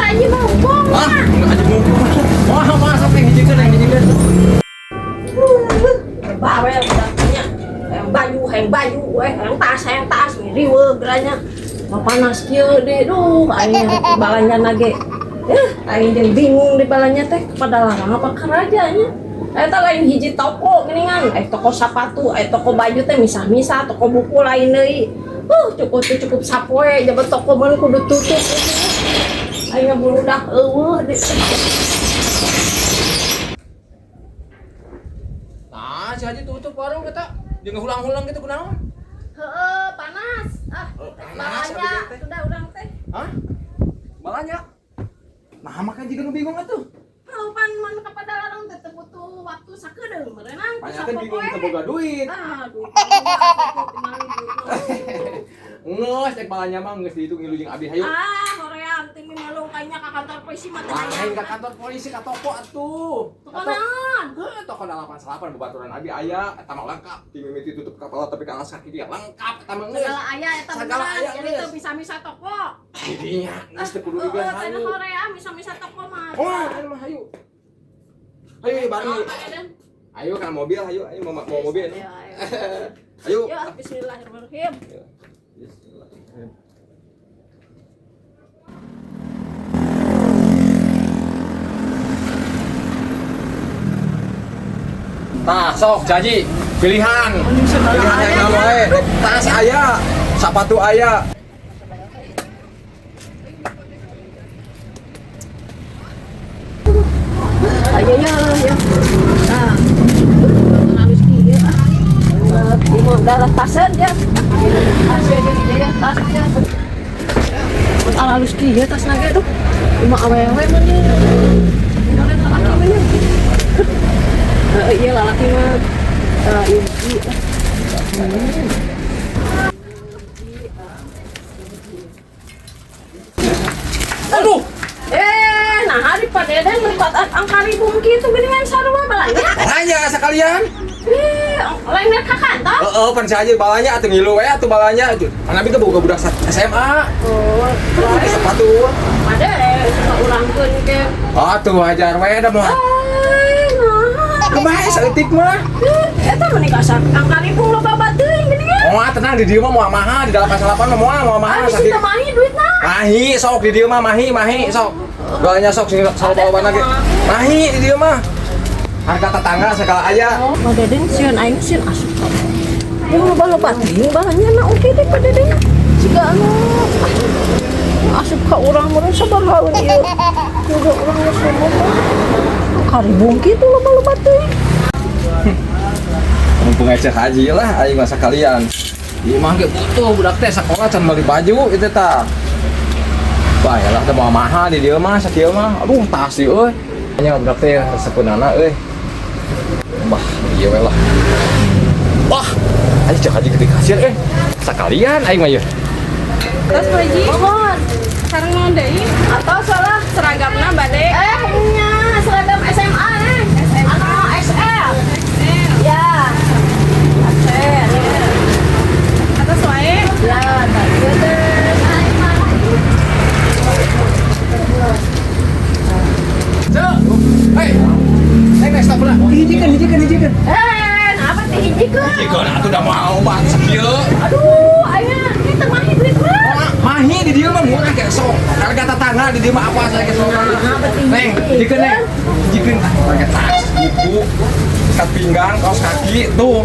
aja mumpung. Enggak aja mumpung. Wah, sampai hijikeun yang hijikeun. Bawel udah punya yang baju, yang tas, riweuh geranya. Panas kieu deh, duh, aing balanya nage. Aing jeung bingung di balanya teh pada larang apa kerajanya. Eta lain hiji toko geuningan, toko sepatu, toko baju teh misah-misah, toko buku lain deui. Cukup sapoe jabat toko mah kudu tutup. Aing buludak eueuh deui. Nah, si Haji tutup warung kita. Jeung hulang-hulang gitu kunaon? Heeh, panas. Panas, Balanya teh. udah urang teh. Hah? Balanya? Nah, makanya juga bingung atuh. Pan man kepada larang teh butuh waktu sakedeung meureunang. Banyak bingung teu boga duit. Duit. Ngeus cek balanya mah geus dihitung ngilu jeung abi hayu. Hoream teh mimalung kayaknya ka kantor polisi mah teh. Lain ka kantor polisi ka toko atuh. Toko naon? Toko 88 babaturan abi aya eta mah lengkap. Ti mimiti tutup kepala tapi ka alas kaki dia lengkap eta mah geus. Segala aya eta Segala beneran. aya Jadi geus. teu bisa-bisa toko. Didinya geus teu kudu dibeus Teh hayu. hoream bisa-bisa toko mah. Wah, ini mah hayu. Hayu bari. Ayo kan mobil, ayo mau mobil. Ayo. Ya, bismillahirrahmanirrahim. Bismillahirrahmanirrahim. Nah, sok janji pilihan yang wae. Tas aya, sepatu aya. Ayo ya. Nah. Harus kieu. Mau darah tasen ya. Tasnya. Halus kieu tas nage tuh. Cuma awewe mah nih. Iya lalaki mah. Aduh, Nah hari pada dan melipat angka ribu gitu gini sarua balanya. balanya sekalian. Lain mereka kantor. Pan saja balanya atuh ngilu we atuh balanya atuh. Nabi teh boga budak SMA. Oh, Pakai sepatu. ada suka urangkeun ke. Atuh wajar we da mah. Kebae saeutik mah. Eta meni kasar angka ribu loba bateuing gini kan. Moal tenang di dieu mah moal mahal di 88 mah moal mahal Abis itu mahi duitna. Mahi sok di dieu mah mahi sok. Balanya sok sing bawa lagi. Mahi di dieu mah. Harga tetangga segala aya. Padeden sieun aing sieun asup. Yang loba-loba teuing balanya na oke deh padeden. Siga anu asup ka urang meureun sabaraha ieu. Kudu urang geus ngomong. Karibung kitu loba-loba teuing. Mumpung eceh haji lah aing mah sakalian. Ieu mah ge butuh budak teh sakola can beli baju itu tah. Wah, yalah teh moal mahal di dieu mah sakieu mah. Aduh, tas ieu euy. Nya budak teh sepeunana euy. Bah, ieu we lah. Wah, aing cek haji ke kasir sakalian aing mah ieu. Terus Pak Haji, sareng naon deui? Atau salah seragamna bade? Nya seragam SMA anu XL. Ya. XL. Atas wae? Ya, tadi teh. Cek. Hei. Neng stop lah. Hijikeun. Apa teh hijikeun? Hijikeun atuh da mau banget sakieu. Aduh, aya kita mahi duit mah. Mahi di dieu mah murah kayak sok. Harga tetangga di dieu mah apa saya ke sok. Neng, hijikeun neng. Hijikeun pakai tas, buku, ikat pinggang, kaos kaki tuh.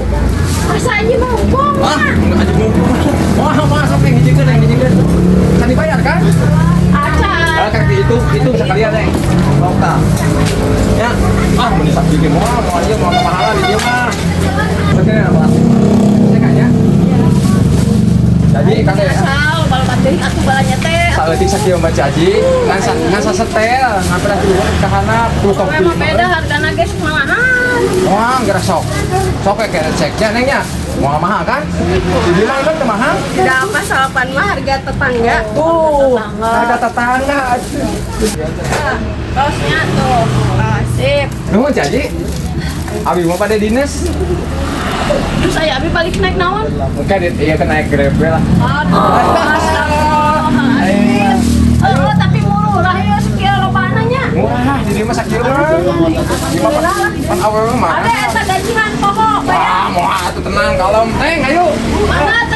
Masa aja mumpung. Enggak aja mumpung. Wah, sampai hijikeun neng, hijikeun. Kan dibayar kan? Acan. Kaki itu sekalian neng. Lokal. Ya, mending sak gigi mau aja mau kemahalan di dieu mah. Oke, apa? Sekanya. Jadi kan ya. Asal bal bateuing atuh balanya teh. Saeutik sakieu mah Haji, ngan sasetel, hampir atuh ka handap tuh kopi. Memang beda hargana geus malahan. Wah, geura sok. Sok we kere ceknya neng nya. Mau mahal kan? Di dieu mah teu mahal. Da apa salapan mah harga tetangga? Tuh, harga tetangga. Kaosnya tuh. Sip. Nuhun Haji. Abi mau pada dinas. Terus aya abi balik naik naon? Mungkin iya kan naik Grab we lah. Aduh, astagfirullahaladzim. Tapi murah lah ya Alhamdulillah lah. Pan awewe mah. Ada eta gajian pokok banyak Wah, mau atuh tenang kalem. Teng, ayo. banget.